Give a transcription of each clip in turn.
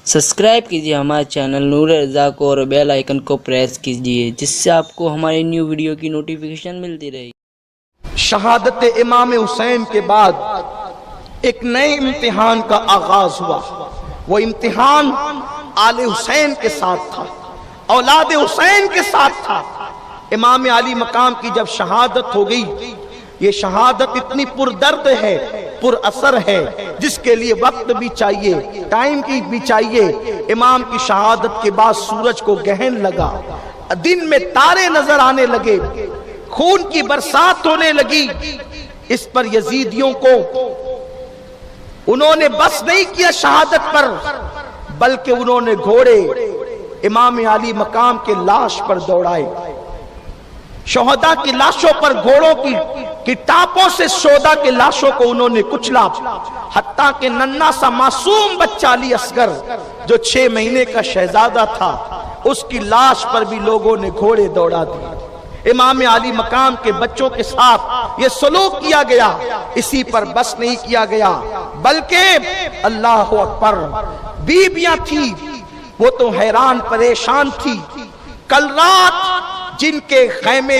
Subscribe कीजिए हमारे channel नूर रज़ा को और बेल आइकन को प्रेस कीजिए जिससे आपको हमारी न्यू वीडियो की नोटिफिकेशन मिलती रहे। शहादत इमाम हुसैन के बाद एक नए इम्तिहान का आगाज हुआ। वो इम्तिहान आले हुसैन के साथ था, औलाद हुसैन के साथ था। इमाम अली मकाम की जब शहादत हो गई, ये शहादत इतनी पुरदर्द है, पुर असर है, जिसके लिए वक्त भी चाहिए, टाइम की भी चाहिए। इमाम की शहादत के बाद सूरज को गहन लगा, दिन में तारे नजर आने लगे, खून की बरसात होने लगी। इस पर यजीदियों को उन्होंने बस नहीं किया शहादत पर, बल्कि उन्होंने घोड़े इमाम अली मकाम के लाश पर दौड़ाए। शोहदा की लाशों पर घोड़ों की टापों से शोहदा के लाशों को उन्होंने कुचला। हत्ता के नन्ना सा मासूम बच्चा अली असगर जो 6 महीने का शहजादा था, उसकी लाश पर भी लोगों ने घोड़े दौड़ा दिए। इमाम अली मकाम के बच्चों के साथ ये सलूक किया गया। इसी पर बस नहीं किया गया, बल्कि अल्लाह अकबर, बीबियां थी वो तो हैरान परेशान थी। कल रात जिनके खैमे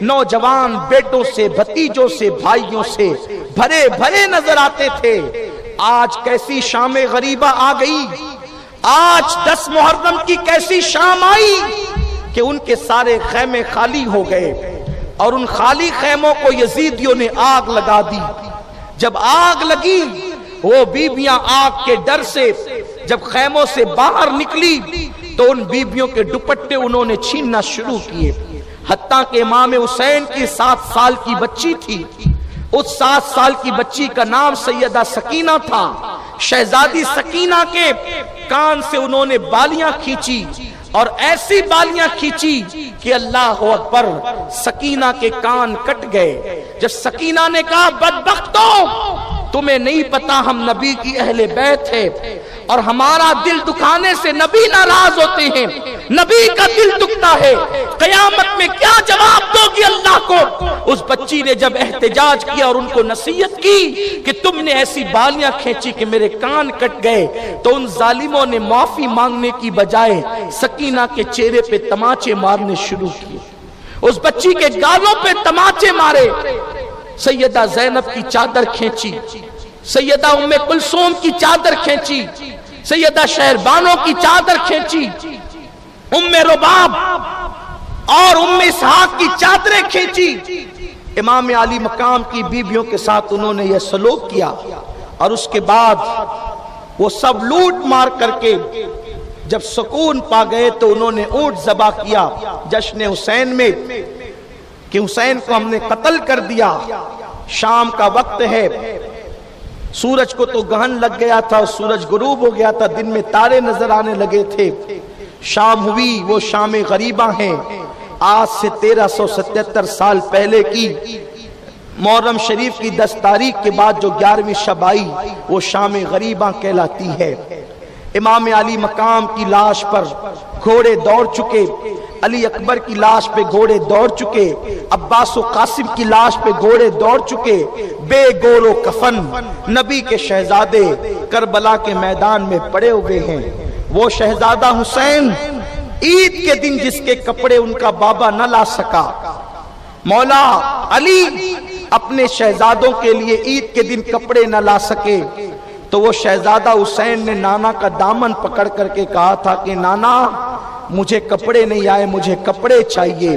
नौजवान बेटों से, भतीजों से, भाइयों से भरे भरे नजर आते थे, आज कैसी शाम गरीबा आ गई। आज 10 मुहर्रम की कैसी शाम आई कि उनके सारे खैमे खाली हो गए और उन खाली खैमों को यजीदियों ने आग लगा दी। जब आग लगी, वो बीबियां आग के डर से जब खैमों से बाहर निकली तो उन बीबियों के दुपट्टे उन्होंने छीनना शुरू किए। हत्ता के इमाम हुसैन की 7 साल की बच्ची थी। उस 7 साल की बच्ची का नाम सैयदा सकीना था। शहजादी सकीना के कान से उन्होंने बालियां खींची और ऐसी बालियां खींची कि अल्लाह अकबर, सकीना के कान कट गए। जब सकीना ने कहा, बदबख्तों, तुम्हें नहीं पता हम नबी की अहले बैत है और हमारा दिल दुखाने से नबी नाराज होते हैं, नबी का दिल दुखता है, कयामत में क्या जवाब दोगी अल्लाह को। उस बच्ची ने जब एहतजाज किया और उनको नसीहत की कि तुमने ऐसी बालियां खींची कि मेरे कान कट गए, तो उन जालिमों ने माफी मांगने की बजाय सकीना के चेहरे पे तमाचे मारने शुरू किए। उस बच्ची के गालों पे तमाचे मारे। सैयदा जैनब की चादर खींची, सैयदा उम्मे कुलसूम की चादर खींची, सैयदा शहरबानों की चादर खींची, उम्मे रुबाब और उम्मे इसहाक की चादरें खींची। इमाम अली मकाम की बीबियों के साथ उन्होंने यह सलूक किया और उसके बाद वो सब लूट मार करके जब सुकून पा गए तो उन्होंने ऊंट ज़बा किया जश्न हुसैन में कि हुसैन को हमने कत्ल कर दिया। शाम का वक्त है, सूरज को तो गहन लग गया था, सूरज गुरूब हो गया था, दिन में तारे नजर आने लगे थे। शाम हुई, वो शाम गरीबा है। आज से 1377 साल पहले की मुहर्रम शरीफ की 10 तारीख के बाद जो 11वीं शब आई, वो शाम गरीबा कहलाती है। इमाम अली मकाम की लाश पर घोड़े दौड़ चुके, अली अकबर की लाश पे घोड़े दौड़ चुके, अब्बास और कासिम की लाश पे घोड़े दौड़ चुके। बेगोरो कफन नबी के शहजादे करबला के मैदान में पड़े हुए हैं। वो शहजादा हुसैन ईद के दिन जिसके कपड़े उनका बाबा न ला सका, मौला अली अपने शहजादों के लिए ईद के दिन कपड़े न ला सके, तो वो शहजादा हुसैन ने नाना का दामन पकड़ करके कहा था कि नाना, मुझे कपड़े नहीं आए, मुझे कपड़े चाहिए।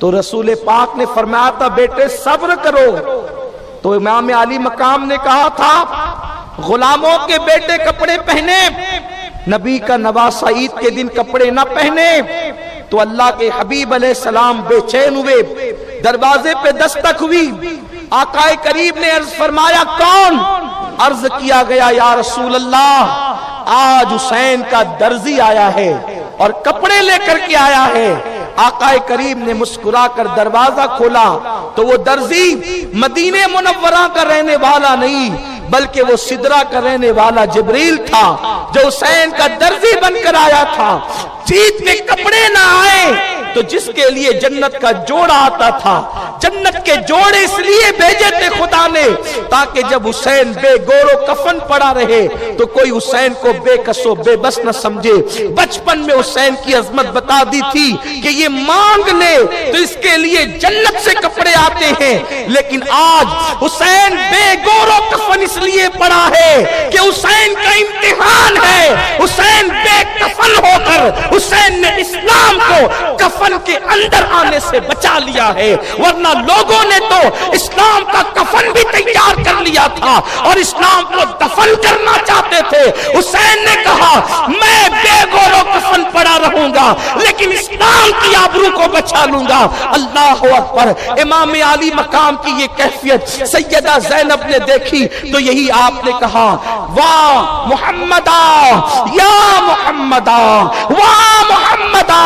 तो रसूल पाक ने फरमाया था, बेटे सब्र करो। तो इमाम अली मकाम ने कहा था, गुलामों के बेटे कपड़े पहने, नबी का नवासा ईद के दिन कपड़े ना पहने। तो अल्लाह के हबीब अलैहिस्सलाम बेचैन हुए, दरवाजे पे दस्तक हुई। आकाए करीब ने अर्ज फरमाया, कौन? अर्ज किया गया, या रसूल अल्लाह, आज हुसैन का दर्जी आया है और कपड़े लेकर के आया है। आकाए करीम ने मुस्कुराकर दरवाजा खोला तो वो दर्जी मदीने मुनव्वरा का रहने वाला नहीं, बल्कि वो सिदरा का रहने वाला जिब्रील था, जो हुसैन का दर्जी बनकर आया था। ईद में कपड़े ना आए तो जिसके लिए जन्नत का जोड़ा आता था, जन्नत के जोड़े इसलिए भेजे थे खुदा ने ताकि जब हुसैन बेगोरो कफन पड़ा रहे तो कोई हुसैन को बेकसो बेबस न समझे। बचपन में हुसैन की अजमत बता दी थी कि ये मांग ले तो इसके लिए जन्नत से कपड़े आते हैं, लेकिन आज हुसैन बेगोरो कफन इसलिए पड़ा है कि हुसैन का इम्तिहान है। हुसैन बेकफन होकर हुसैन ने इस्लाम को कफन के अंदर आने से बचा लिया है, वरना लोगों ने तो इस्लाम का कफन भी तैयार कर लिया था और इस्लाम को दफन करना चाहते थे। हुसैन ने कहा मैं बेगोरो कफन पड़ा रहूंगा लेकिन इस्लाम की आबरू को बचा लूंगा। अल्लाह अकबर। इमाम अली मकाम की ये कैफियत सैयदा ज़ैनब ने देखी तो यही आपने कहा वाह मुहम्मदा या मुहम्मदा, वाह मुहम्मदा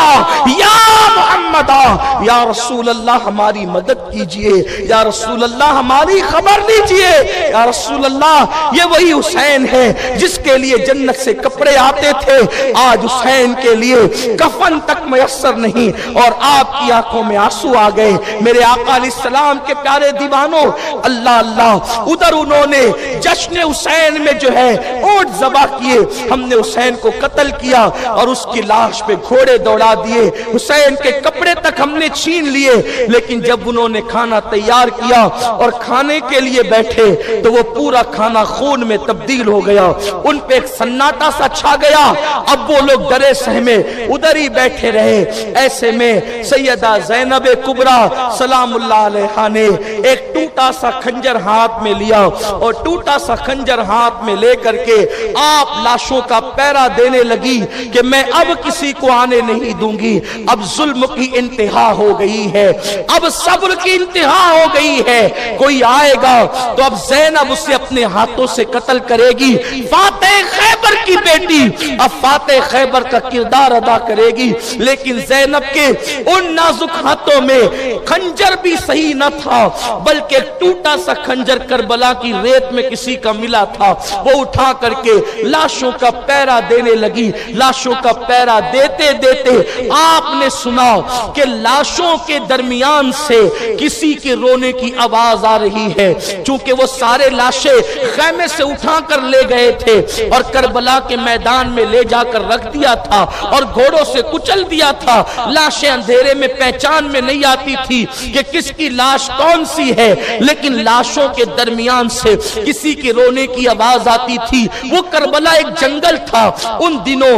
या मुहम्मदा, या रसूल अल्लाह हमारी मदद कीजिए, या रसूल अल्लाह हमारी खबर लीजिए, या रसूल अल्लाह ये वही हुसैन है जिसके लिए जन्नत से कपड़े आते थे, आज हुसैन के लिए कफन तक मयस्सर नहीं और आपकी आंखों में आंसू आ गए। मेरे आका अलैहिस्सलाम के प्यारे दीवानों, अल्लाह अल्लाह, उधर उन्होंने जश्न हुसैन में जो है ऊंट ज़बह किए, हमने हुसैन को कत्ल किया और उसकी लाश पे घोड़े दौड़ा दिए, हुसैन के कपड़े तक हमने छीन लिए, लेकिन जब उन्होंने खाना तैयार किया और खाने के लिए बैठे तो वो पूरा खाना खून में तब्दील हो गया, उन पे एक सन्नाटा सा छा गया। अब वो लोग डरे सहमे उधर ही बैठे रहे। ऐसे में सैयदा ज़ैनब कुबरा सलामुल्लाह अलैहा ने एक टूटा सा खंजर हाथ में लिया और टूटा सा खंजर हाथ में लेकर के आप लाशों का पैरा देने लगी कि मैं अब किसी को आने नहीं दूंगी, अब जुल्म की इंतहा हो गई है, अब सब्र की इंतहा हो गई है, कोई आएगा तो अब ज़ैनब उसे अपने हाथों से कत्ल करेगी। फातेह खैबर की बेटी अब फातेह खैबर का किरदार अदा करेगी, लेकिन ज़ैनब के उन नाजुक हाथों में खंजर भी सही न था बल्कि एक टूटा सा खंजर करबला की रेत में किसी का मिला था, वो उठा करके लाशों का पैरा देने लगी। लाशों का पैरा देते देते आपने सुना कि लाशों के दरमियान से किसी के रोने की आवाज आ रही है, चूंकि वो सारे लाशें खैमे से उठा कर ले गए थे और करबला के मैदान में ले जाकर रख दिया था और घोड़ों से कुचल दिया था। लाशें अंधेरे में पहचान में नहीं आती थी कि किसकी लाश कौन सी है, लेकिन लाशों के दरमियान से किसी के रोने की आवाज आती थी। वो करबला एक जंगल था, उन दिनों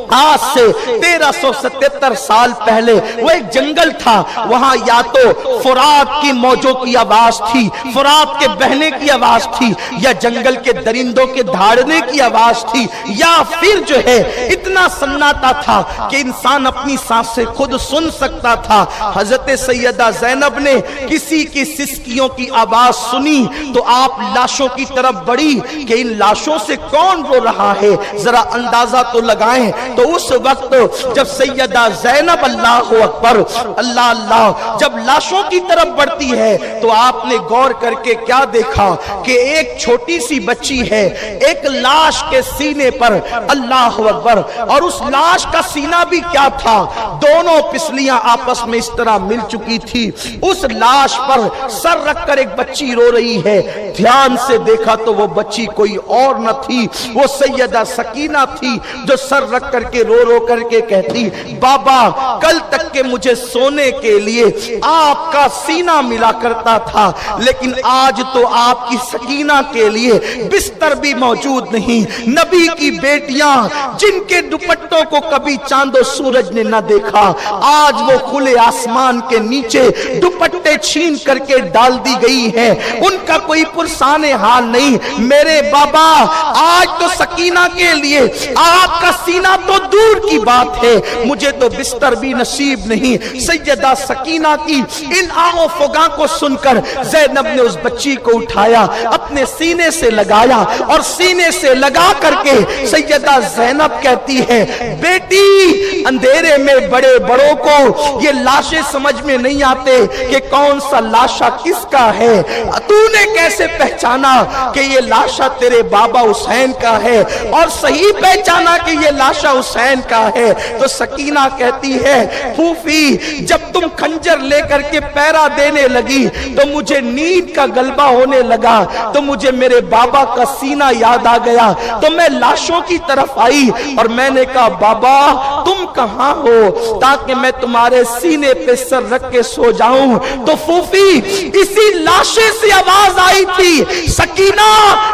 आज से 1377 साल पहले वो एक जंगल था, वहां या तो फुरात की मौजों की आवाज थी, फुरात के बहने की आवाज थी, या जंगल के दरिंदों के धाड़ने की आवाज थी, या फिर जो है इतना सन्नाटा था कि इंसान अपनी सांस से खुद सुन सकता था। हजरत सैयदा ज़ैनब ने किसी की सिसकियों की आवाज सुनी तो आप लाशों की तरफ बढ़ी कि इन लाशों से कौन रो रहा है, जरा अंदाजा तो लगाएं। तो उस वक्त जब सैयदा ज़ैनब अल्लाह अकबर अल्लाह अल्लाह जब लाशों की तरफ बढ़ती है तो आपने गौर करके क्या देखा कि एक छोटी सी बच्ची है, एक लाश के सीने पर, अल्लाह अकबर, और उस लाश का सीना भी क्या था, दोनों पिसलियां आपस में इस तरह मिल चुकी थी। उस लाश पर सर रखकर एक बच्ची रो रही है। ध्यान से देखा तो वो बच्ची कोई और न थी, वो सैयदा सकीना थी जो सर रख करके रो रो करके कहती, बाबा कल तक के मुझे सोने के लिए आपका सीना मिला करता था, लेकिन आज तो आपकी सकीना के लिए बिस्तर भी मौजूद नहीं। नबी की बेटियां जिनके दुपट्टों को कभी चांदो सूरज ने न देखा, आज वो खुले आसमान के नीचे दुपट्टे छीन करके डाल दी गई है, उनका कोई पुरसाने हाल नहीं। मेरे बाबा आज तो सकीना के लिए आपका सीना तो दूर की बात है, मुझे तो बिस्तर भी नसीब नहीं। सैयदा सकीना की इन आओ फुगा को सुनकर ज़ैनब ने उस बच्ची को उठाया, अपने सीने से लगाया और सीने से लगा करके सैयदा ज़ैनब कहती है, बेटी अंधेरे में बड़े बड़ों को ये लाशें समझ में नहीं आते कि कौन सा लाशा किसका है, तूने कैसे पहचाना कि ये लाशा तेरे बाबा हुसैन का है और सही पहचाना कि ये लाशा حسین کا ہے۔ تو سکینہ کہتی ہے پھوپھی جب تم خنجر لے کر کے پیرا دینے لگی تو مجھے نیند کا غلبہ ہونے لگا، تو مجھے میرے بابا کا سینہ یاد آ گیا، تو میں لاشوں کی طرف آئی اور میں نے کہا بابا تم کہاں ہو تاکہ میں تمہارے سینے پہ سر رکھ کے سو جاؤں۔ تو پھوپھی اسی لاشے سے آواز آئی تھی سکینہ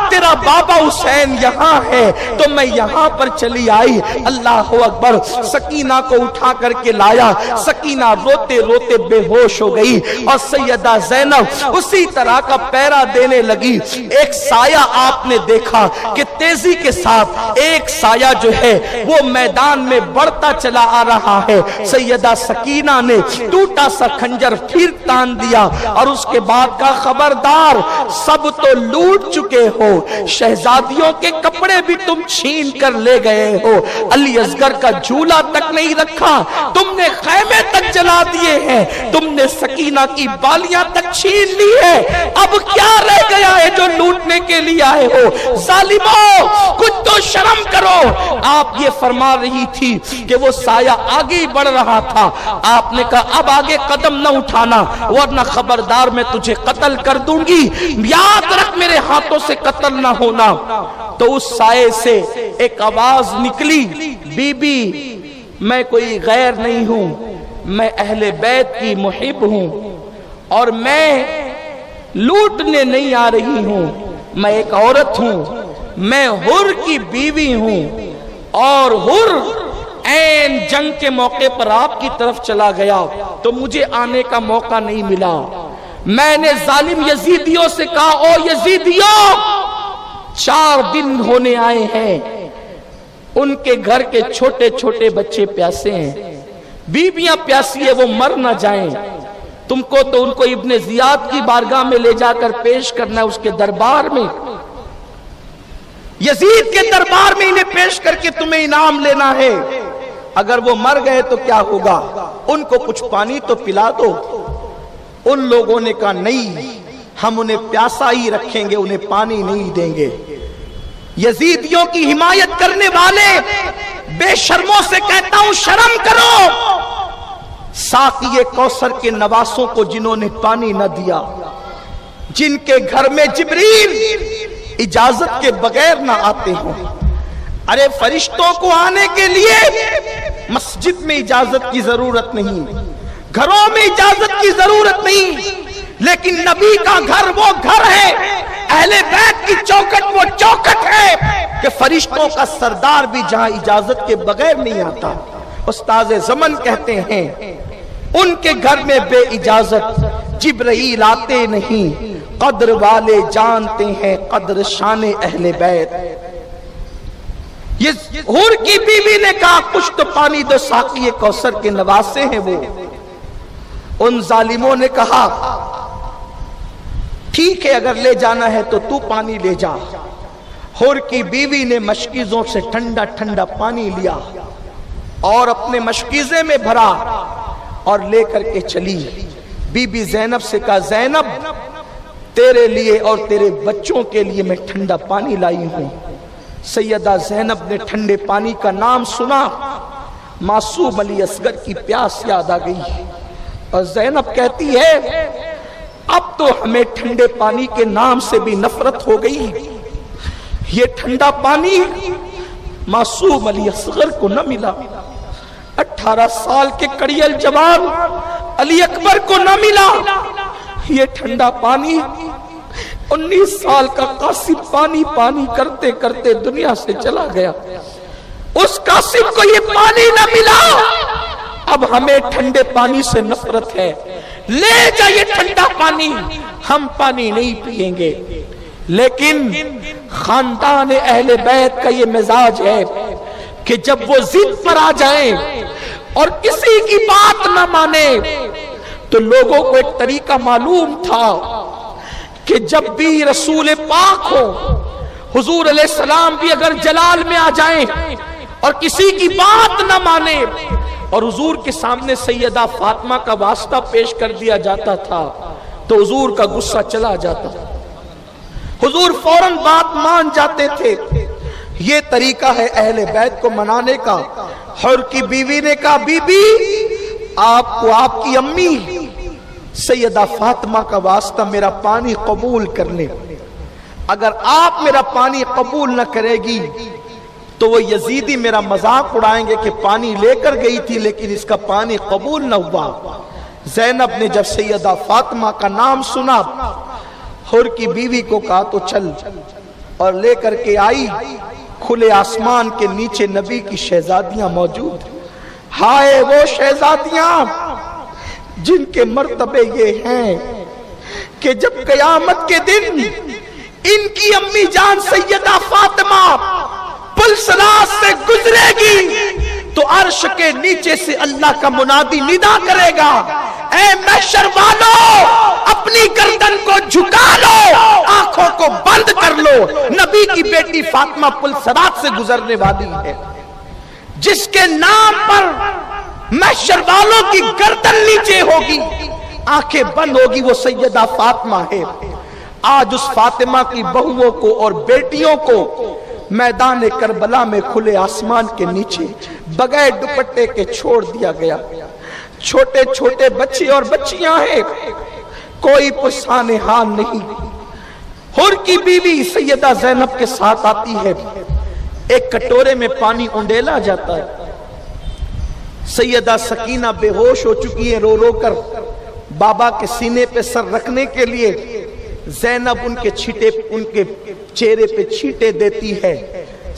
تیرا بابا حسین یہاں ہے، تو میں یہاں پر چلی آئی۔ اللہ اکبر، سکینہ کو اٹھا کر کے لایا، سکینہ روتے روتے بے ہوش ہو گئی اور سیدہ زینب اسی طرح کا پیرا دینے لگی۔ ایک سایہ آپ نے دیکھا کہ تیزی کے ساتھ ایک سایہ جو ہے وہ میدان میں بڑھتا چلا آ رہا ہے۔ سیدہ سکینہ نے ٹوٹا سا خنجر پھر تان دیا اور اس کے بعد کا خبردار سب تو لوٹ چکے ہو، شہزادیوں کے کپڑے بھی تم چھین کر لے گئے ہو، علی اصغر کا جھولا تک نہیں رکھا، تم نے خیمے تک جلا دیے ہیں، تم نے سکینہ کی بالیاں تک چھین لی ہے، اب کیا رہ گیا ہے جو لوٹنے کے لیے آئے ہو؟ ظالموں کچھ تو شرم کرو۔ آپ یہ فرما رہی تھی کہ وہ سایہ آگے ہی بڑھ رہا تھا، آپ نے کہا اب آگے قدم نہ اٹھانا ورنہ خبردار میں تجھے قتل کر دوں گی، یاد رکھ میرے ہاتھوں سے قتل نہ ہونا۔ تو اس سائے سے ایک آواز نکلی، بی بی میں کوئی غیر نہیں ہوں، میں اہل بیت کی محب ہوں اور میں لوٹنے نہیں آ رہی ہوں، میں ایک عورت ہوں، میں حر کی بیوی ہوں اور حر این جنگ کے موقع پر آپ کی طرف چلا گیا تو مجھے آنے کا موقع نہیں ملا۔ میں نے ظالم یزیدیوں سے کہا او یزیدیوں 4 دن ہونے آئے ہیں، ان کے گھر کے چھوٹے چھوٹے بچے پیاسے ہیں، بیویاں پیاسی ہے، وہ مر نہ جائیں، تم کو تو ان کو ابن زیاد کی بارگاہ میں لے جا کر پیش کرنا ہے، اس کے دربار میں، یزید کے دربار میں انہیں پیش کر کے تمہیں انعام لینا ہے، اگر وہ مر گئے تو کیا ہوگا؟ ان کو کچھ پانی تو پلا دو۔ ان لوگوں نے کہا نہیں، ہم انہیں پیاسا ہی رکھیں گے، انہیں پانی نہیں دیں گے۔ یزیدیوں کی حمایت کرنے والے بے شرموں سے کہتا ہوں شرم کرو، ساقی کوثر کے نواسوں کو جنہوں نے پانی نہ دیا، جن کے گھر میں جبریل اجازت کے بغیر نہ آتے ہوں۔ ارے فرشتوں کو آنے کے لیے مسجد میں اجازت کی ضرورت نہیں، گھروں میں اجازت کی ضرورت نہیں، لیکن نبی کا گھر وہ گھر ہے، اہل بیت کی چوکٹ وہ چوکٹ ہے کہ فرشتوں کا سردار بھی جہاں اجازت کے بغیر نہیں آتا۔ استاذ زمن کہتے ہیں ان کے گھر میں بے اجازت جبرائیل آتے نہیں، قدر والے جانتے ہیں قدر شان اہل بیت۔ یہ حور کی بیوی نے کہا کچھ تو پانی دو، ساقی کوثر کے نواسے ہیں وہ۔ ان ظالموں نے کہا ٹھیک ہے اگر لے جانا ہے تو تو پانی لے جا۔ حور کی بیوی نے مشکیزوں سے ٹھنڈا ٹھنڈا پانی لیا اور اپنے مشکیزے میں بھرا اور لے کر کے چلی۔ بی بی زینب سے کہا زینب تیرے لیے اور تیرے بچوں کے لیے میں ٹھنڈا پانی لائی ہوں۔ سیدہ زینب نے ٹھنڈے پانی کا نام سنا، معصوم علی اصغر کی پیاس یاد آ گئی اور زینب کہتی ہے اب تو ہمیں ٹھنڈے پانی کے نام سے بھی نفرت ہو گئی، یہ ٹھنڈا پانی معصوم علی اصغر کو نہ ملا، 18 سال کے کڑیل جوان علی اکبر کو نہ ملا، یہ ٹھنڈا پانی 19 سال کا قاسم پانی پانی کرتے کرتے دنیا سے چلا گیا، اس قاسم کو یہ پانی نہ ملا، اب ہمیں ٹھنڈے پانی سے نفرت ہے، لے جا یہ ٹھنڈا پانی، ہم پانی نہیں پئیں گے۔ لیکن خاندان اہل بیت کا یہ مزاج ہے کہ جب وہ ضد پر آ جائیں اور کسی کی بات نہ مانے تو لوگوں کو ایک طریقہ معلوم تھا کہ جب بھی رسول پاک ہو، حضور علیہ السلام بھی اگر جلال میں آ جائیں اور کسی کی بات نہ مانے اور حضور کے سامنے سیدہ فاطمہ کا واسطہ پیش کر دیا جاتا تھا تو حضور کا غصہ چلا جاتا تھا، حضور فوراً بات مان جاتے تھے۔ یہ طریقہ ہے اہل بیت کو منانے کا हुर की बीवी ने कहा, बीबी आपको आपकी अम्मी सैयदा फातिमा का वास्ता मेरा पानी कबूल कर ले। अगर आप मेरा पानी कबूल न करेगी तो वो यजीदी मेरा मजाक उड़ाएंगे कि पानी लेकर गई थी लेकिन इसका पानी कबूल न हुआ। ज़ैनब ने जब सैयदा फातिमा का नाम सुना, हुर की बीवी को कहा तो चल, और लेकर के आई। खुले आसमान के नीचे नबी की शहजादियां मौजूद। हाय वो शहजादियां जिनके मर्तबे ये हैं कि जब कयामत के दिन इनकी अम्मी जान सैयदा फातिमा पुलसरात से गुजरेगी तो अर्श के नीचे से अल्लाह का मुनादी निदा करेगा, ऐ महशर वालों अपनी गर्दन को झुका लो, आंखों को बंद कर लो। नबी की बेटी फातिमा पुलसरात से गुजरने वाली है, जिसके नाम पर महशर वालों की गर्दन नीचे होगी, आंखें बंद होगी, वो सैयदा फातिमा है। आज उस फातिमा की बहुओं को और बेटियों को मैदान करबला में खुले आसमान के नीचे बगैर दुपट्टे के छोड़ दिया गया। छोटे छोटे बच्चे और बच्चियां हैं, कोई पुसाने हाल नहीं। हुर की बीवी सैयदा ज़ैनब के साथ आती है, एक कटोरे में पानी उंडेला जाता है। सैयदा सकीना बेहोश हो चुकी है, रो रो कर बाबा के सीने पे सर रखने के लिए ज़ैनब उनके चेहरे पे छींटे देती है।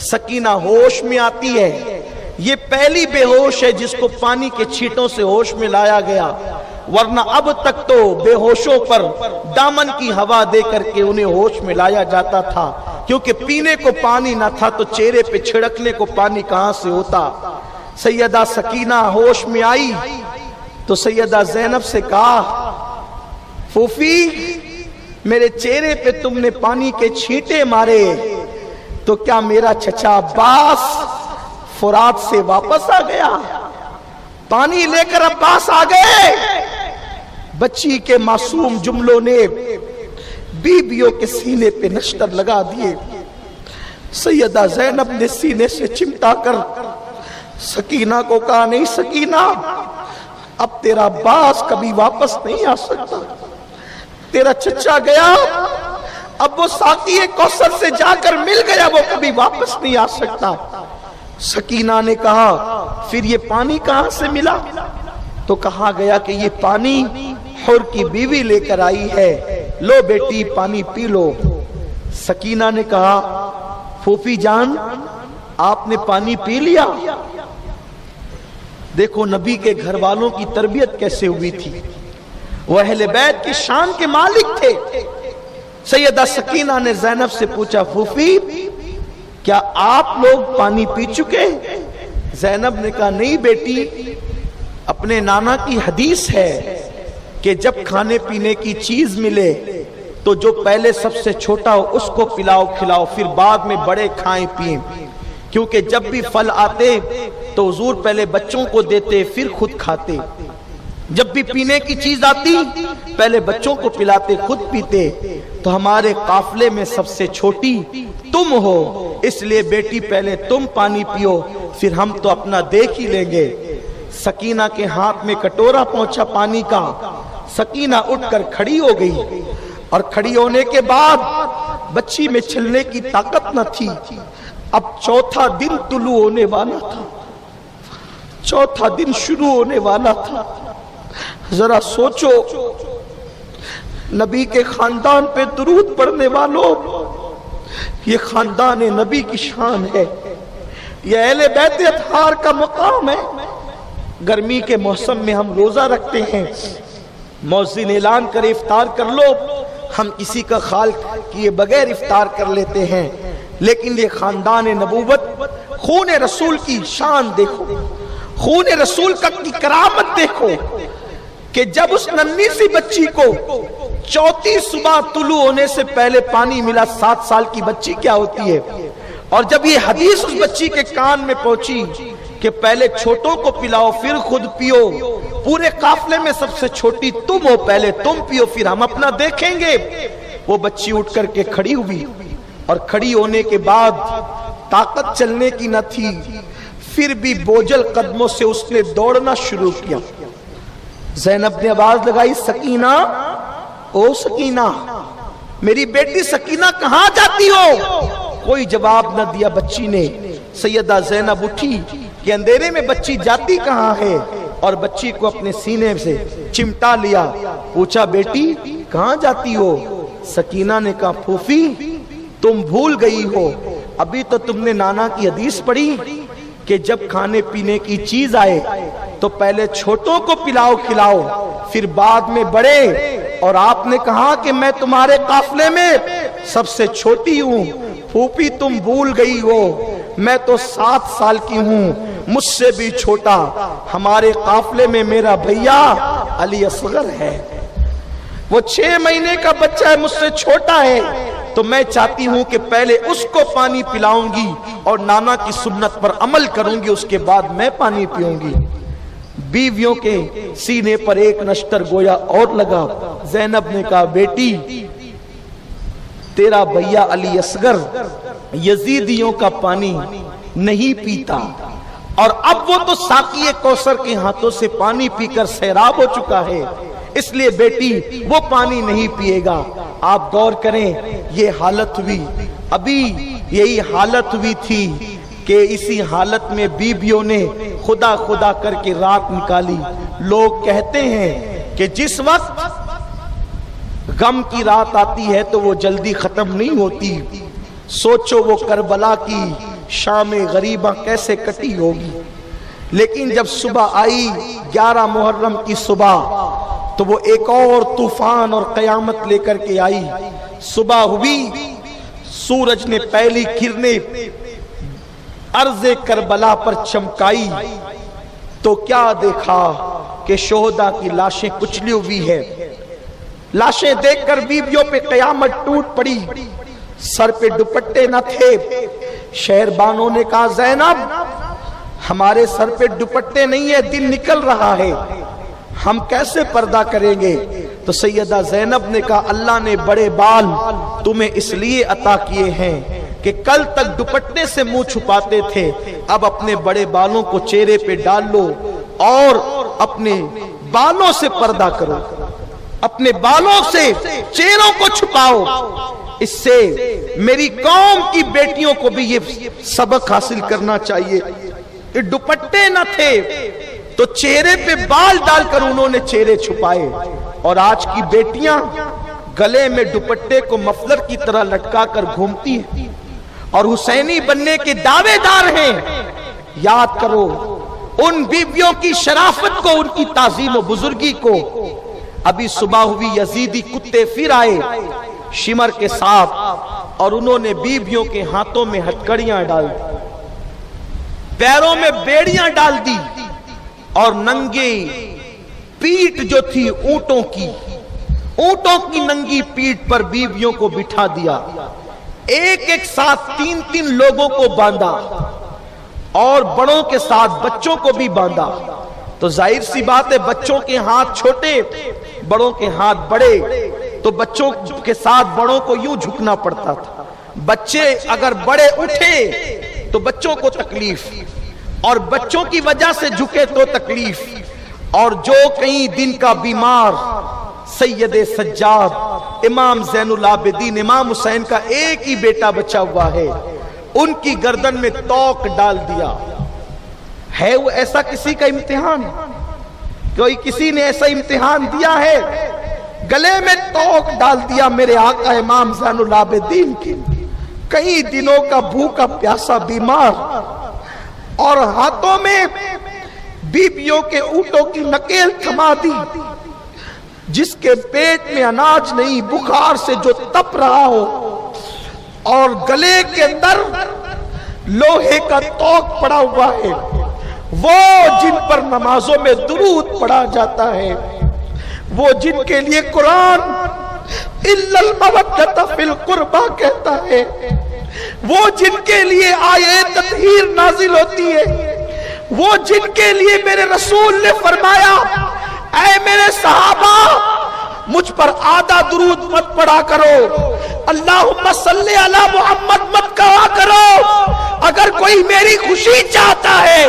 सकीना होश में आती है। ये पहली बेहोश है जिसको पानी के छींटों से होश में लाया गया, वरना अब तक तो बेहोशों पर दामन की हवा दे करके उन्हें होश में लाया जाता था, क्योंकि पीने को पानी ना था तो चेहरे पे छिड़कने को पानी कहां से होता। सैयदा सकीना होश में आई तो सैयदा ज़ैनब से कहा, फूफी मेरे चेहरे पे तुमने पानी के छींटे मारे तो क्या मेरा चचा अब्बास फुरात से वापस आ गया? पानी लेकर अब्बास आ गए। बच्ची के मासूम जुमलों ने बीबियों के सीने पे नश्तर लगा दिए। सैयदा ज़ैनब ने सीने से चिमटा कर सकीना को कहा, नहीं सकीना, अब तेरा अब्बास कभी वापस नहीं आ सकता। तेरा चचा गया, अब वो साकी कौसर से जाकर मिल गया, वो कभी वापस नहीं आ सकता। सकीना ने कहा, फिर ये पानी कहां से मिला? तो कहा गया कि ये पानी हुर की बीवी लेकर आई है, लो बेटी पानी पी लो। सकीना ने कहा, फूफी जान आपने पानी पी लिया? देखो नबी के घर वालों की तरबियत कैसे हुई थी, वह अहले बैत की शान के मालिक थे। सैयदा सकीना ने ज़ैनब से पूछा, फूफी क्या आप लोग पानी पी चुके? ज़ैनब ने कहा, नहीं बेटी, अपने नाना की हदीस है कि जब खाने पीने की चीज मिले तो जो पहले सबसे छोटा हो उसको पिलाओ खिलाओ, फिर बाद में बड़े खाएं पिएं। क्योंकि जब भी फल आते तो हुजूर पहले बच्चों को देते फिर खुद खाते। जब भी पीने की चीज आती पहले बच्चों को पिलाते खुद पीते। तो हमारे काफले में सबसे छोटी तुम हो, इसलिए बेटी पहले तुम पानी पियो, फिर हम तो अपना देख ही लेंगे। सकीना के हाथ में कटोरा पहुंचा पानी का। सकीना उठकर खड़ी हो गई और खड़ी होने के बाद बच्ची में चलने की ताकत न थी। अब चौथा दिन तुलू होने वाला था, चौथा दिन शुरू होने वाला था। जरा सोचो, नबी के खानदान पे दुरूद पढ़ने वालों, ये खानदान नबी की शान है, ये अहले बैत अतहार का मकाम है। गर्मी के मौसम में हम रोजा रखते हैं, मौज़िन ऐलान करे इफ्तार कर लो, हम किसी का ख्याल किए बगैर इफ्तार कर लेते हैं। लेकिन ये खानदान नबूवत, खून रसूल की शान देखो, खून रसूल की करामत देखो कि जब उस नन्ही सी बच्ची को चौथी सुबह तुलू होने से पहले पानी मिला, 7 साल की बच्ची क्या होती है, और जब ये हदीस उस बच्ची के कान में पहुंची कि पहले छोटों को पिलाओ फिर खुद पियो, पूरे काफले में सबसे छोटी तुम हो, पहले तुम पियो फिर हम अपना देखेंगे। वो बच्ची उठ करके खड़ी हुई और खड़ी होने के बाद ताकत चलने की न थी, پھر بھی بوجھل قدموں سے اس نے دوڑنا شروع کیا۔ زینب نے آواز لگائی، سکینہ، او سکینہ، میری بیٹی سکینہ کہاں جاتی ہو؟ کوئی جواب نہ دیا بچی نے۔ سیدہ زینب اٹھی کہ اندھیرے میں بچی جاتی کہاں ہے، اور بچی کو اپنے سینے سے چمٹا لیا، پوچھا بیٹی کہاں جاتی ہو؟ سکینہ نے کہا پھوپھی تم بھول گئی ہو، ابھی تو تم نے نانا کی حدیث پڑھی کہ جب کھانے پینے کی چیز آئے تو پہلے چھوٹوں کو پلاؤ کھلاؤ، پھر بعد میں بڑے، اور آپ نے کہا کہ میں تمہارے قافلے میں سب سے چھوٹی ہوں۔ پھوپھی تم بھول گئی ہو، میں تو 7 سال کی ہوں، مجھ سے بھی چھوٹا ہمارے قافلے میں میرا بھیا علی اصغر ہے، وہ 6 مہینے کا بچہ ہے، مجھ سے چھوٹا ہے، تو میں چاہتی ہوں کہ پہلے اس کو پانی پلاؤں گی اور نانا کی سنت پر عمل کروں گی، اس کے بعد میں پانی پیوں گی۔ بیویوں کے سینے پر ایک نشتر گویا اور لگا۔ زینب نے کہا بیٹی تیرا بھیا علی اصغر یزیدیوں کا پانی نہیں پیتا، اور اب وہ تو ساقی کوثر کے ہاتھوں سے پانی پی کر سیراب ہو چکا ہے، اس لیے بیٹی وہ پانی نہیں پیے گا۔ آپ غور کریں، یہ حالت ہوئی، ابھی یہی حالت ہوئی تھی کہ اسی حالت میں بیویوں نے خدا خدا کر کے رات نکالی۔ لوگ کہتے ہیں کہ جس وقت غم کی رات آتی ہے تو وہ جلدی ختم نہیں ہوتی، سوچو وہ کربلا کی شام غریبہ کیسے کٹی ہوگی۔ لیکن جب صبح آئی 11 محرم کی صبح تو وہ ایک اور طوفان اور قیامت لے کر کے آئی۔ صبح ہوئی، سورج نے پہلی کرنیں ارض کربلا پر چمکائی تو کیا دیکھا کہ شہداء کی لاشیں کچلی ہوئی ہے۔ لاشیں دیکھ کر بیویوں پہ قیامت ٹوٹ پڑی، سر پہ دوپٹے نہ تھے۔ شہربانوں نے کہا زینب ہمارے سر پہ دوپٹے نہیں ہے، دن نکل رہا ہے، ہم کیسے پردہ کریں گے؟ تو سیدہ زینب نے کہا اللہ نے بڑے بال تمہیں اس لیے عطا کیے ہیں کہ کل تک دوپٹے سے منہ چھپاتے تھے، اب اپنے بڑے بالوں کو چہرے پہ ڈال لو اور اپنے بالوں سے پردہ کرو، اپنے بالوں سے چہروں کو چھپاؤ۔ اس سے میری قوم کی بیٹیوں کو بھی یہ سبق حاصل کرنا چاہیے۔ دوپٹے نہ تھے تو چہرے پہ بال ڈال کر انہوں نے چہرے چھپائے، اور آج کی بیٹیاں گلے میں دوپٹے کو مفلر کی طرح لٹکا کر گھومتی ہیں اور حسینی بننے کے دعوے دار ہیں۔ یاد کرو ان بیویوں کی شرافت کو، ان کی تعظیم و بزرگی کو۔ ابھی صبح ہوئی، یزیدی کتے پھر آئے شمر کے ساتھ، اور انہوں نے بیویوں کے ہاتھوں میں ہتکڑیاں ڈال دی، پیروں میں بیڑیاں ڈال دی، اور ننگے پیٹ جو تھی اونٹوں کی ننگی پیٹ پر بیویوں کو بٹھا دیا، ایک ایک ساتھ 3 لوگوں کو باندھا، اور بڑوں کے ساتھ بچوں کو بھی باندھا۔ تو ظاہر سی بات ہے بچوں کے ہاتھ چھوٹے، بڑوں کے ہاتھ بڑے، تو بچوں کے ساتھ بڑوں کو یوں جھکنا پڑتا تھا۔ بچے اگر بڑے اٹھے تو بچوں کو تکلیف، اور بچوں کی وجہ سے جھکے تو تکلیف، اور جو کئی دن کا بیمار سید سجاد امام زین العابدین امام حسین کا ایک ہی بیٹا بچا ہوا ہے، ان کی گردن میں توق ڈال دیا ہے۔ وہ ایسا کسی کا امتحان، کوئی کسی نے ایسا امتحان دیا ہے؟ گلے میں توق ڈال دیا میرے آقا امام زین العابدین کے، کئی دنوں کا بھوکا پیاسا بیمار، اور ہاتھوں میں بیبیوں کے اونٹوں کی نکیل تھما دی، جس کے پیٹ میں اناج نہیں، بخار سے جو تپ رہا ہو، اور گلے کے اندر لوہے کا توق پڑا ہوا ہے، وہ جن پر نمازوں میں درود پڑھا جاتا ہے، وہ جن کے لیے قرآن اِلَّا الْمَوَدَّةَ فِي الْقُرْبَى کہتا ہے، وہ جن کے لیے آیے تطہیر نازل ہوتی ہے، وہ جن کے لیے میرے رسول نے فرمایا اے میرے صحابہ مجھ پر آدھا درود مت پڑھا کرو، अल्लाहुम्मा सल्ली अला मुहम्मद मत कहा करो। अगर कोई मेरी खुशी चाहता है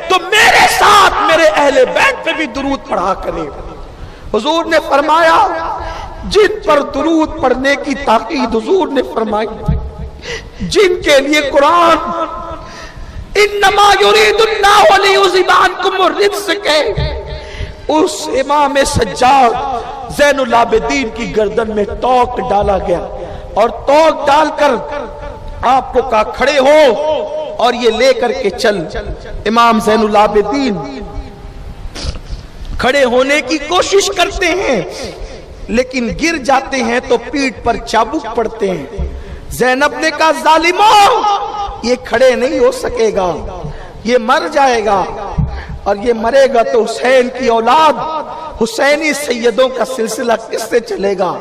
तो मेरे साथ मेरे अहले बैत पे भी दुरूद पढ़ा करे। हुजूर ने फरमाया जिन पर दुरूद पढ़ने की ताकीद हुजूर ने फरमाई, जिनके लिए कुरान इन्नमा युरीदुल्लाहु लियुज़हिबा अन्कुम अर्रिज्स के, उस इमाम सज्जाद ज़ैनुल आबिदीन की गर्दन में तोक डाला गया और तोक डालकर आपको कहा खड़े हो और ये लेकर के चल। इमाम ज़ैनुल आबिदीन खड़े होने की कोशिश करते हैं लेकिन गिर जाते हैं तो पीठ पर चाबुक पड़ते हैं। ज़ैनब ने कहा जालिमो ये खड़े नहीं हो सकेगा, ये मर जाएगा और ये मरेगा तो हुसैन की औलाद हुसैनी सैयदों का सिलसिला किससे चलेगा?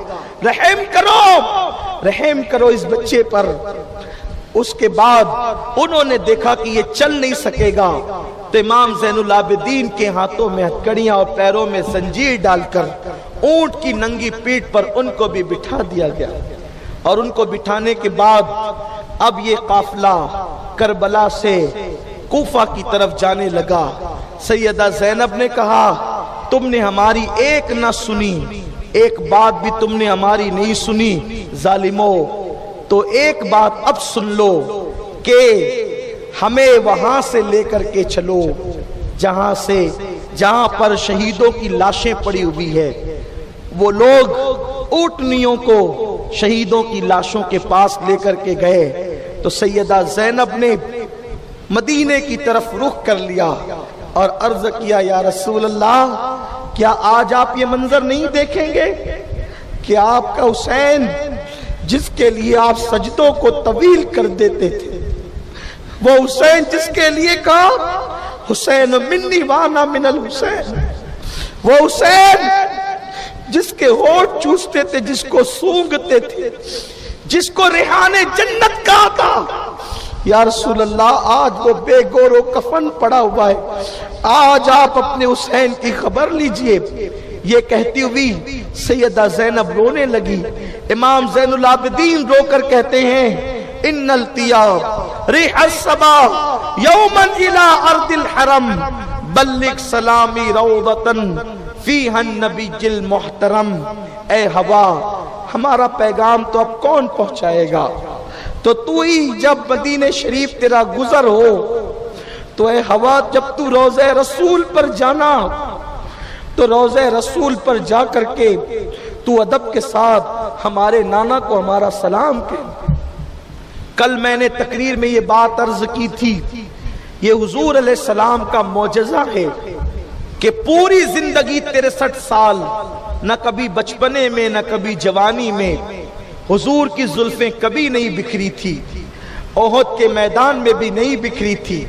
रहम करो इस बच्चे पर। उसके बाद उन्होंने देखा कि ये चल नहीं सकेगा तो इमाम ज़ैनुल आबिदीन के हाथों में हथकड़ियां और पैरों में जंजीर डालकर ऊंट की नंगी पीठ पर उनको भी बिठा दिया गया। और उनको बिठाने के बाद अब ये काफिला करबला से कूफा की तरफ जाने लगा। सैयदा ज़ैनब ने कहा तुमने हमारी एक ना सुनी, एक बात भी तुमने हमारी नहीं सुनी जालिमो, तो एक बात अब सुन लो कि हमें वहां से लेकर के चलो जहां पर शहीदों की लाशें पड़ी हुई है। वो लोग ऊँटनियों को शहीदों की लाशों के पास लेकर के गए तो सैयदा ज़ैनब ने मदीने की तरफ रुख कर लिया और अर्ज किया या रसूल अल्लाह, क्या आज आप ये मंजर नहीं देखेंगे कि आपका हुसैन जिसके लिए आप सजदों को तवील कर देते थे, वो हुसैन जिसके लिए कहा हुसैन मिन्नी वाना मिनल हुसैन, वो हुसैन जिसके होठ चूसते थे, जिसको सूंघते थे, जिसको रेहाने जन्नत कहा था, या रसूल अल्लाह आज वो बेगोरो कफन पड़ा हुआ है, आज आप अपने हुसैन की खबर लीजिए। ये कहती हुई सैयदा ज़ैनब रोने लगी। इमाम ज़ैनुल आबिदीन रोकर कहते हैं इन्नल तियाब रिहस सबा यौमन इला अर्दिल हरम बल्लिग सलामी रौदतन फीहन नबीजिल मुहतरम। ए हवा, हमारा पैगाम तो अब कौन पहुंचाएगा? तो तू ही जब मदीने शरीफ तेरा गुजर हो तो ए हवा, जब तू रोज़े रसूल पर जाना तो रोज़े रसूल पर जा करके तू अदब के साथ हमारे नाना को हमारा सलाम कह। कल मैंने तकरीर में ये बात अर्ज की थी, ये हुजूर अलैहिस्सलाम का मौजज़ा है कि पूरी जिंदगी 63 साल न कभी बचपने में न कभी जवानी में हुजूर की जुल्फें कभी नहीं बिखरी थी, ओहद के मैदान में भी नहीं बिखरी थी,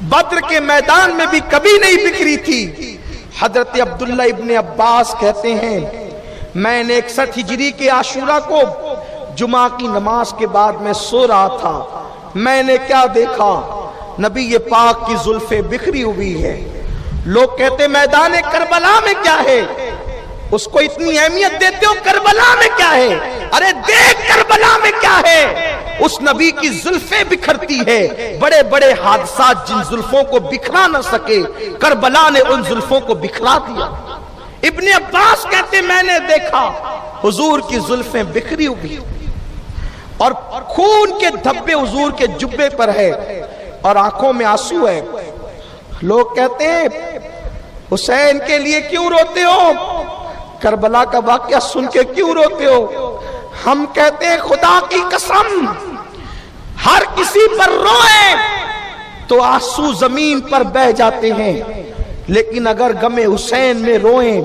बद्र के मैदान में भी कभी नहीं बिखरी थी। हजरत अब्दुल्ला इब्ने अब्बास कहते हैं मैंने 61 हिजरी के आशूरा को जुमा की नमाज के बाद मैं सो रहा था, मैंने क्या देखा, नबी ये पाक की जुल्फें बिखरी हुई है। लोग कहते मैदान करबला में क्या है, उसको इतनी अहमियत देते हो, करबला में क्या है? अरे देख करबला में क्या है, उस नबी की जुल्फें बिखरती है। बड़े बड़े हादसात जिन जुल्फों को बिखरा न सके, करबला ने उन जुल्फों को बिखरा दिया। इब्ने अब्बास कहते मैंने देखा हुजूर की जुल्फें बिखरी हुई और खून के धब्बे हुजूर के जुब्बे पर है और आंखों में आंसू है। लोग कहते हैं हुसैन के लिए क्यों रोते हो, करबला का वाकया सुन के क्यों रोते हो? हम कहते हैं खुदा की कसम, हर किसी पर रोए तो आंसू जमीन पर बह जाते हैं, लेकिन अगर गमे हुसैन में रोएं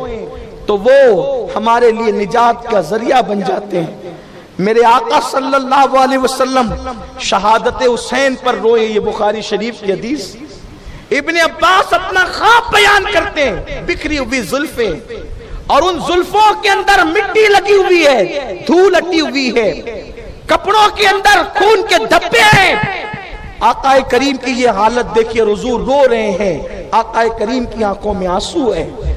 तो वो हमारे लिए निजात का जरिया बन जाते हैं। मेरे आका सल्लल्लाहु अलैहि वसल्लम शहादत हुसैन पर रोए, ये बुखारी शरीफ की हदीस। इब्ने अब्बास अपना ख्वाब बयान करते हैं, बिखरी हुई जुल्फें और उन जुल्फों के अंदर मिट्टी लगी हुई है, धूल लटी हुई है, कपड़ों के अंदर खून के धब्बे हैं। आका करीम की ये हालत देखिए, हुजूर रो रहे हैं, आका करीम की आंखों में आंसू है।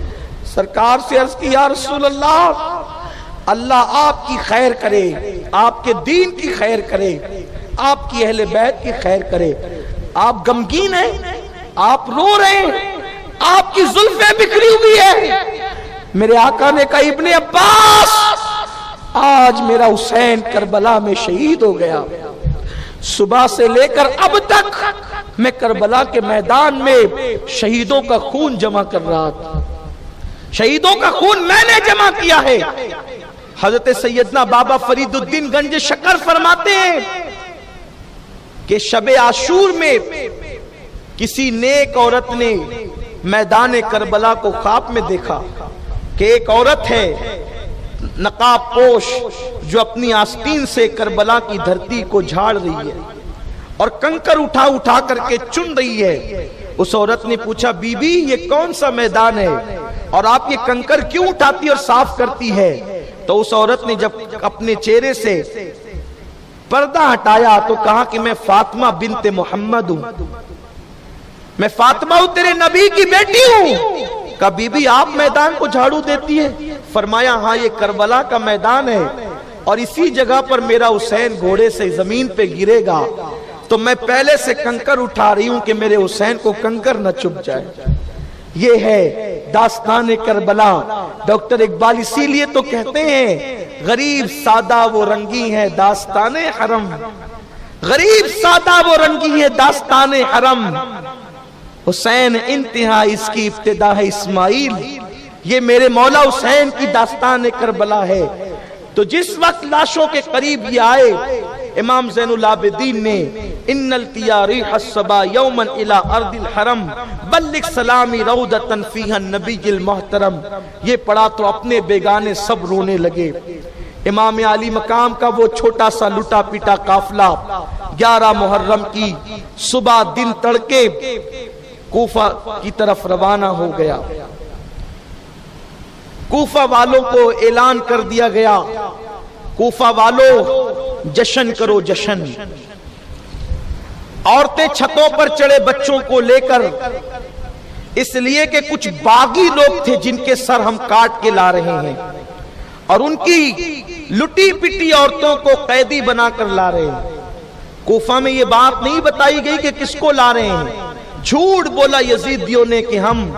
सरकार से अर्ज की या रसूल अल्लाह, اللہ آپ کی خیر کرے، آپ کے دین کی خیر کرے، آپ کی اہل بیت کی خیر کرے۔ آپ غمگین ہیں، آپ رو رہے ہیں، آپ کی زلفیں بکھری ہوئی ہے۔ میرے آقا نے کہا ابن عباس آج میرا حسین کربلا میں شہید ہو گیا، صبح سے لے کر اب تک میں کربلا کے میدان میں شہیدوں کا خون جمع کر رہا تھا، شہیدوں کا خون میں نے جمع کیا ہے۔ حضرت سیدنا بابا فرید الدین گنج شکر فرماتے ہیں کہ شب عاشور میں کسی نیک عورت نے میدان کربلا کو خواب میں دیکھا کہ ایک عورت ہے نقاب پوش جو اپنی آستین سے کربلا کی دھرتی کو جھاڑ رہی ہے اور کنکر اٹھا اٹھا کر کے چن رہی ہے۔ اس عورت نے پوچھا بی بی یہ کون سا میدان ہے اور آپ یہ کنکر کیوں اٹھاتی اور صاف کرتی ہے؟ تو اس عورت نے جب اپنے چہرے سے پردہ ہٹایا تو کہا کہ میں فاطمہ بنت محمد ہوں، میں فاطمہ ہوں، تیرے نبی کی بیٹی ہوں۔ کہا بی بی آپ میدان کو جھاڑو دیتی ہے؟ فرمایا ہاں یہ کربلا کا میدان ہے اور اسی جگہ پر میرا حسین گھوڑے سے زمین پہ گرے گا، تو میں پہلے سے کنکر اٹھا رہی ہوں کہ میرے حسین کو کنکر نہ چبھ جائے۔ یہ ہے داستان کربلا۔ ڈاکٹر اقبال اسی لیے تو کہتے ہیں غریب سادہ وہ رنگی ہے داستان حرم، غریب سادہ وہ رنگی ہے داستان حرم، حسین انتہا اس کی ابتدا ہے اسماعیل۔ یہ میرے مولا حسین کی داستان کربلا ہے۔ تو جس وقت لاشوں کے قریب یہ آئے، امام زین العابدین نے ان التیاریح الصبا یوما الى ارض الحرم بلغ سلامی روضتا فیہا النبی المحترم، یہ پڑھا تو اپنے بیگانے سب رونے لگے۔ امام علی مقام کا وہ چھوٹا سا لٹا پیٹا قافلہ 11 محرم کی صبح دن تڑکے کوفہ کی طرف روانہ ہو گیا۔ کوفہ والوں کو اعلان کر دیا گیا، کوفہ والوں جشن کرو جشن۔ عورتیں چھتوں پر چڑھے بچوں کو لے کر، اس لیے کہ کچھ باغی لوگ تھے جن کے سر ہم کاٹ کے لا رہے ہیں اور ان کی لٹی پٹی عورتوں کو قیدی بنا کر لا رہے ہیں۔ کوفہ میں یہ بات نہیں بتائی گئی کہ کس کو لا رہے ہیں، جھوٹ بولا یزیدیوں نے کہ ہم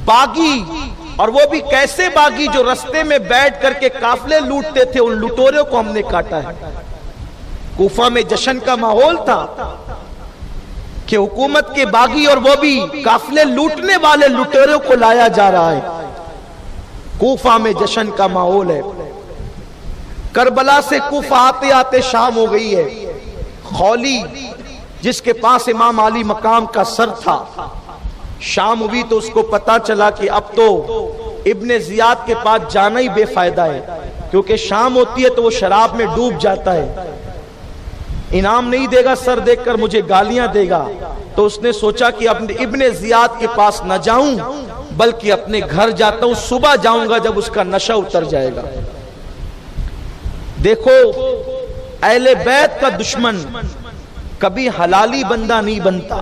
باغی، اور وہ بھی کیسے باغی جو رستے میں بیٹھ کر کے قافلے لوٹتے تھے، ان لٹوروں کو ہم نے کاٹا ہے۔ کوفہ میں جشن کا ماحول تھا کہ حکومت کے باغی اور وہ بھی قافلے لوٹنے والے لٹوروں کو لایا جا رہا ہے۔ کوفہ میں جشن کا ماحول ہے۔ کربلا سے کوفہ آتے آتے شام ہو گئی ہے۔ خولی جس کے پاس امام علی مقام کا سر تھا، شام ہوئی تو اس کو پتا چلا کہ اب تو ابن زیاد کے پاس جانا ہی بے فائدہ ہے، کیونکہ شام ہوتی ہے تو وہ شراب میں ڈوب جاتا ہے، انعام نہیں دے گا، سر دیکھ کر مجھے گالیاں دے گا۔ تو اس نے سوچا کہ ابن زیاد کے پاس نہ جاؤں بلکہ اپنے گھر جاتا ہوں، صبح جاؤں گا جب اس کا نشہ اتر جائے گا۔ دیکھو اہل بیت کا دشمن کبھی حلالی بندہ نہیں بنتا،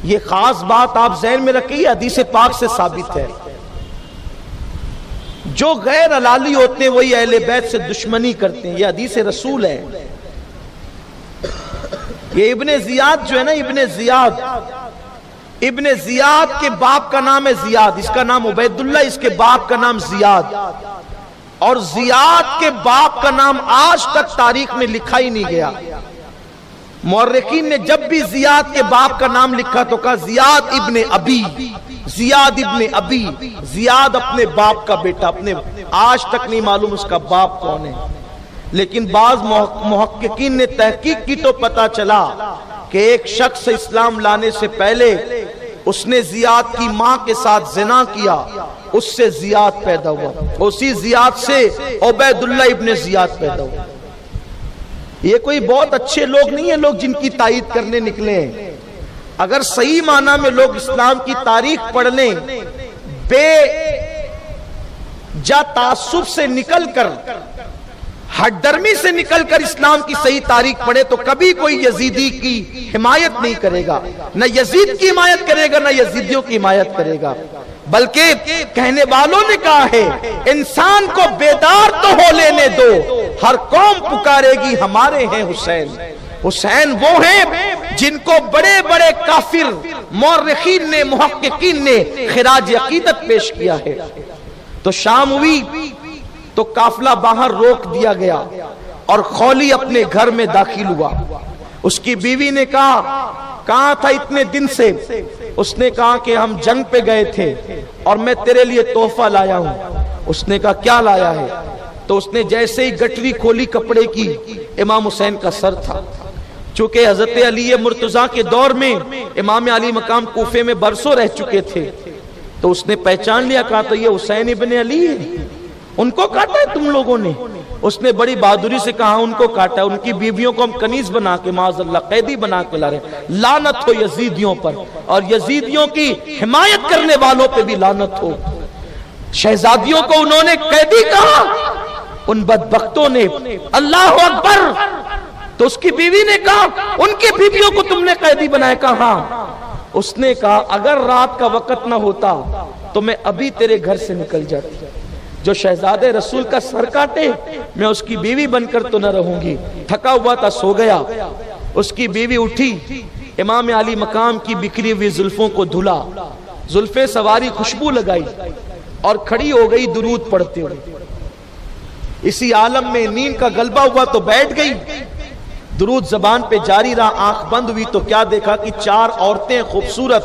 یہ خاص بات آپ ذہن میں رکھیے، حدیث پاک سے ثابت ہے۔ جو غیر حلالی ہوتے ہیں وہی اہل بیت سے دشمنی کرتے ہیں، یہ حدیث رسول ہے۔ یہ ابن زیاد جو ہے نا، ابن زیاد کے باپ کا نام ہے زیاد، اس کا نام عبید اللہ، اس کے باپ کا نام زیاد، اور زیاد کے باپ کا نام آج تک تاریخ میں لکھا ہی نہیں گیا۔ مورخین نے جب بھی زیاد کے باپ کا نام لکھا تو کہا زیاد ابن ابی، زیاد ابن ابی، زیاد اپنے باپ کا بیٹا، اپنے آج تک نہیں معلوم اس کا باپ کون ہے۔ لیکن بعض محققین نے تحقیق کی تو پتا چلا کہ ایک شخص اسلام لانے سے پہلے اس نے زیاد کی ماں کے ساتھ زنا کیا، اس سے زیاد پیدا ہوا، اسی زیاد سے عبید اللہ ابن زیاد پیدا ہوا۔ یہ کوئی بہت اچھے لوگ نہیں ہیں لوگ جن کی تائید کرنے نکلے ہیں۔ اگر صحیح معنی میں لوگ اسلام کی تاریخ پڑھ لیں، بے جا تعصب سے نکل کر हट दर्मी से निकलकर इस्लाम की सही तारीख पढ़े तो कभी कोई यजीदी की हिमायत नहीं करेगा, न यजीद की हिमायत करेगा, न यजीदियों की हिमायत करेगा। बल्कि कहने वालों ने कहा है इंसान को बेदार तो हो लेने दो, हर कौम पुकारेगी हमारे हैं हुसैन। हुसैन वो हैं जिनको बड़े बड़े काफिर मौरखीन ने, मुहक्किकीन ने खिराज अकीदत पेश किया है। तो शाम हुई तो काफिला बाहर रोक दिया गया और खौली अपने घर में दाखिल हुआ। उसकी बीवी ने कहा था इतने दिन से? उसने कहा कि हम जंग पे गए थे और मैं तेरे लिए तोहफा लाया हूं। उसने कहा क्या लाया है? तो उसने जैसे ही गठरी खोली कपड़े की, इमाम हुसैन का सर था। चूंकि हजरत अली मुर्तजा के दौर में इमाम अली मकाम कूफे में बरसों रह चुके थे, तो उसने पहचान लिया। कहा तो ये हुसैन इब्ने अली है, उनको काटा है तुम लोगों ने? उसने बड़ी बहादुरी से कहा उनको काटा। उनकी बीवियों को हम कनीज बना के, माज़अल्लाह, कैदी बना के ला रहे। लानत हो यजीदियों पर, और यजीदियों की हिमायत करने वालों पे भी लानत हो। शहजादियों को उन्होंने कैदी कहा, उन बदबख्तों ने अल्लाह अकबर। तो उसकी बीवी ने कहा उनकी बीवियों को तुमने कैदी बनाया? कहा। उसने कहा अगर रात का वक्त ना होता तो मैं अभी तेरे घर से निकल जाती। जो शहजादे रसूल का सर काटे, मैं उसकी बीवी बनकर तो न रहूंगी। थका हुआ था, सो गया। उसकी बीवी उठी, इमाम अली मकाम की बिखरी हुई जुल्फों को धुला, जुल्फे सवारी खुशबू लगाई और खड़ी हो गई दुरूद पढ़ते हुए। इसी आलम में नींद का गलबा हुआ तो बैठ गई। दुरूद जबान पे जारी रहा। आंख बंद हुई तो क्या देखा कि 4 औरतें खूबसूरत,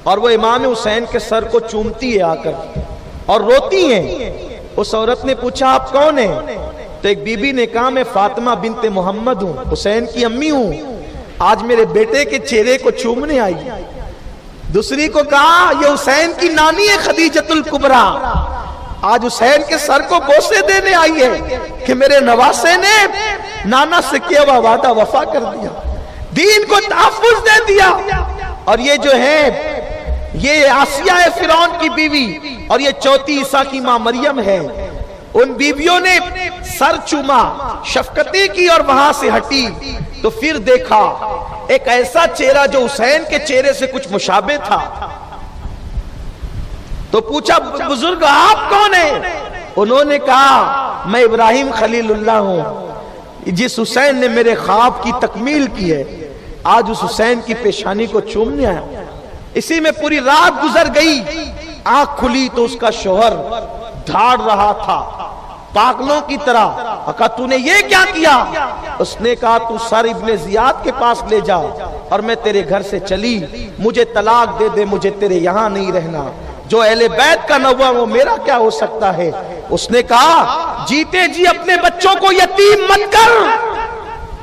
और वो इमाम हुसैन के सर को चूमती है आकर और रोती हैं। उस औरत ने पूछा आप कौन हैं? तो एक बीबी ने कहा मैं फातिमा बिनते मोहम्मद हूँ, हुसैन की अम्मी हूँ, आज मेरे बेटे के चेहरे को चूमने आई। दूसरी को कहा ये हुसैन की नानी है खदीजतुल कुबरा, आज हुसैन के सर को बोसे देने आई है कि मेरे नवासे ने नाना से किया हुआ वादा वफा कर दिया, दीन को तहफ्फुज दे दिया। और ये जो है ये आसिया है फिरौन की बीवी, और ये चौथी ईसा की मां मरियम है। उन बीवियों ने सर चूमा, शफकती की और वहां से हटी तो फिर देखा एक ऐसा चेहरा जो हुसैन के चेहरे से कुछ मुशाबे था। तो पूछा बुजुर्ग आप कौन है? उन्होंने कहा मैं इब्राहिम खलीलुल्लाह हूं, जिस हुसैन ने मेरे ख्वाब की तकमील की है, आज उस हुसैन की पेशानी को चूमने आया। इसी में पूरी रात गुजर गई। आंख खुली तो उसका शोहर धाड़ रहा था पागलों की तरह। कहा तूने ये क्या किया? उसने कहा तू सर इब्ने जियाद के पास ले जा और मैं तेरे घर से चली, मुझे तलाक दे दे, मुझे तेरे यहां नहीं रहना। जो अहले बैत का न हुआ वो मेरा क्या हो सकता है? उसने कहा जीते जी अपने बच्चों को यतीम मत कर।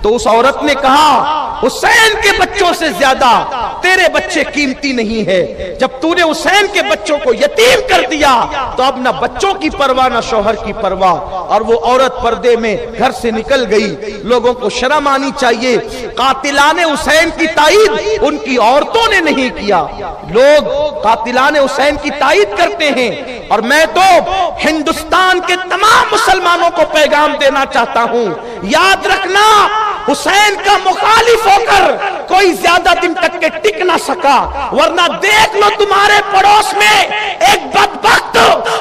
तो उस औरत ने कहा हुसैन के बच्चों से ज्यादा तेरे बच्चे कीमती नहीं है। जब तूने हुसैन के बच्चों को यतीम कर दिया तो अब ना बच्चों की परवाह ना शौहर की परवाह। और वो औरत पर्दे में घर से निकल गई। लोगों को शर्म आनी चाहिए। कातिलाने हुसैन की ताईद उनकी औरतों ने नहीं किया। लोग कातिलाने हुसैन की ताईद करते हैं। और मैं तो हिंदुस्तान के तमाम मुसलमानों को पैगाम देना चाहता हूं, याद रखना हुसैन का मुखालिफ होकर कोई ज्यादा दिन तक के टिक ना सका। वरना देख लो तुम्हारे पड़ोस में एक बदबख्त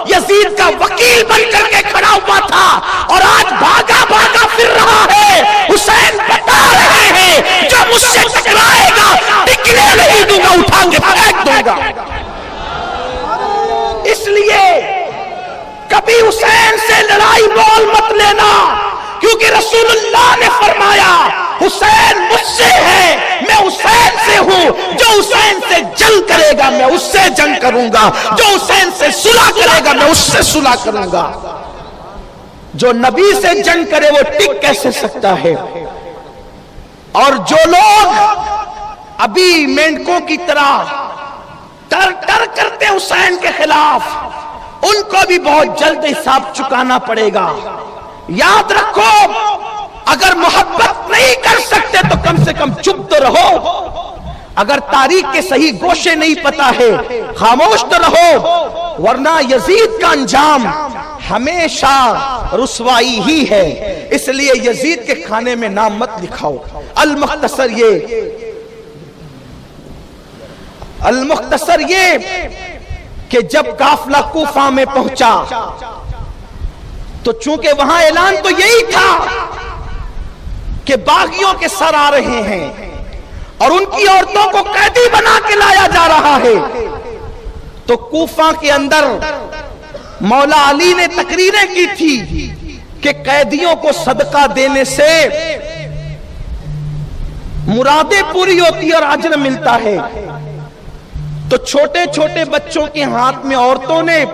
यजीद का वकील बनकर के खड़ा हुआ था और आज भागा भागा फिर रहा है। हुसैन बता रहे हैं जो मुझसे टकराएगा टिकने नहीं दूंगा, उठा के फेंक दूंगा। इसलिए कभी हुसैन से लड़ाई बोल मत लेना, क्योंकि रसूलुल्लाह ने फरमाया हुसैन मुझसे है, मैं हुसैन से हूं। जो हुसैन से जंग करेगा मैं उससे जंग करूंगा, जो हुसैन से सुलह करेगा मैं उससे सुलह करूंगा। जो नबी से जंग करे वो टिक कैसे सकता है? और जो लोग अभी मेंढकों की तरह टर टर करते हुसैन के खिलाफ, उनको भी बहुत जल्द हिसाब चुकाना पड़ेगा। याद रखो अगर मोहब्बत नहीं कर सकते तो कम से कम चुप तो रहो। अगर तारीख के सही गोशे नहीं पता है खामोश तो रहो, वरना यजीद का अंजाम ہمیشہ رسوائی ہی ہے، اس لیے یزید کے کھانے میں نام مت لکھاؤ۔ المختصر یہ کہ جب قافلہ کوفہ میں پہنچا تو چونکہ وہاں اعلان تو یہی تھا کہ باغیوں کے سر آ رہے ہیں اور ان کی عورتوں کو قیدی بنا کے لایا جا رہا ہے، تو کوفہ کے اندر مولا علی نے تقریریں کی تھی کہ قیدیوں کو صدقہ دینے سے مرادیں پوری ہوتی اور اجر ملتا ہے۔ تو چھوٹے چھوٹے بچوں کے ہاتھ میں عورتوں نے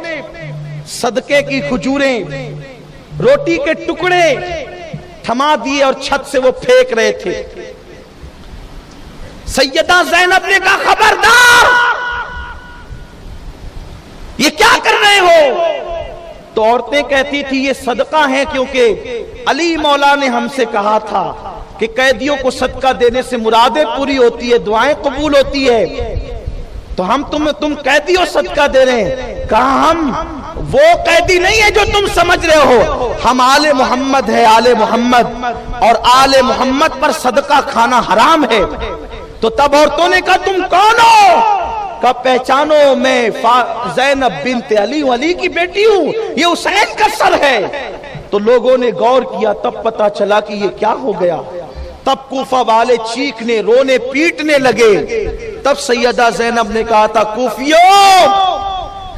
صدقے کی کھجوریں، روٹی کے ٹکڑے تھما دیے اور چھت سے وہ پھینک رہے تھے۔ سیدہ زینب نے کہا خبردار، یہ کیا کر رہے ہو؟ تو عورتیں کہتی تھی یہ صدقہ ہے، کیونکہ علی مولا نے ہم سے کہا تھا کہ قیدیوں کو صدقہ دینے سے مرادیں پوری ہوتی ہے، دعائیں قبول ہوتی ہے، تو ہم تم قیدیوں صدقہ دے رہے ہیں۔ کہا ہم وہ قیدی نہیں ہے جو تم سمجھ رہے ہو، ہم آل محمد ہے، آل محمد، اور آل محمد پر صدقہ کھانا حرام ہے۔ تو تب عورتوں نے کہا تم کون ہو؟ کہا پہچانو میں زینب بنت علی کی بیٹی ہوں، یہ حسین کا سر ہے۔ تو لوگوں نے غور کیا، تب پتا چلا کہ یہ کیا ہو گیا۔ تب کوفہ والے چیخنے رونے پیٹنے لگے۔ تب سیدہ زینب نے کہا تھا کوفیوں،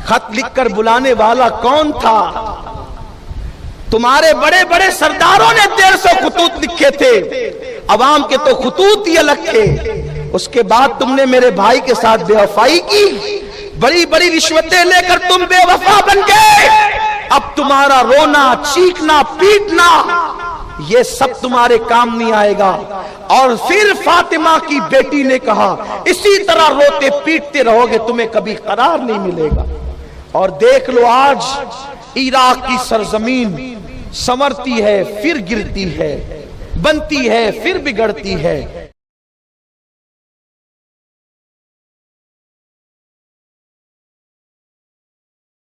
خط لکھ کر بلانے والا کون تھا؟ تمہارے بڑے بڑے سرداروں نے 150 خطوط لکھے تھے، عوام کے تو خطوط ہی الگ تھے۔ اس کے بعد تم نے میرے بھائی کے ساتھ بے وفائی کی، بڑی بڑی رشوتیں لے کر تم بے وفا بن گئے۔ اب تمہارا رونا چیخنا پیٹنا یہ سب تمہارے کام نہیں آئے گا۔ اور پھر فاطمہ کی بیٹی نے کہا اسی طرح روتے پیٹتے رہو گے تمہیں کبھی قرار نہیں ملے گا۔ اور دیکھ لو آج عراق کی سرزمین سنورتی ہے پھر گرتی ہے، بنتی ہے پھر بگڑتی ہے۔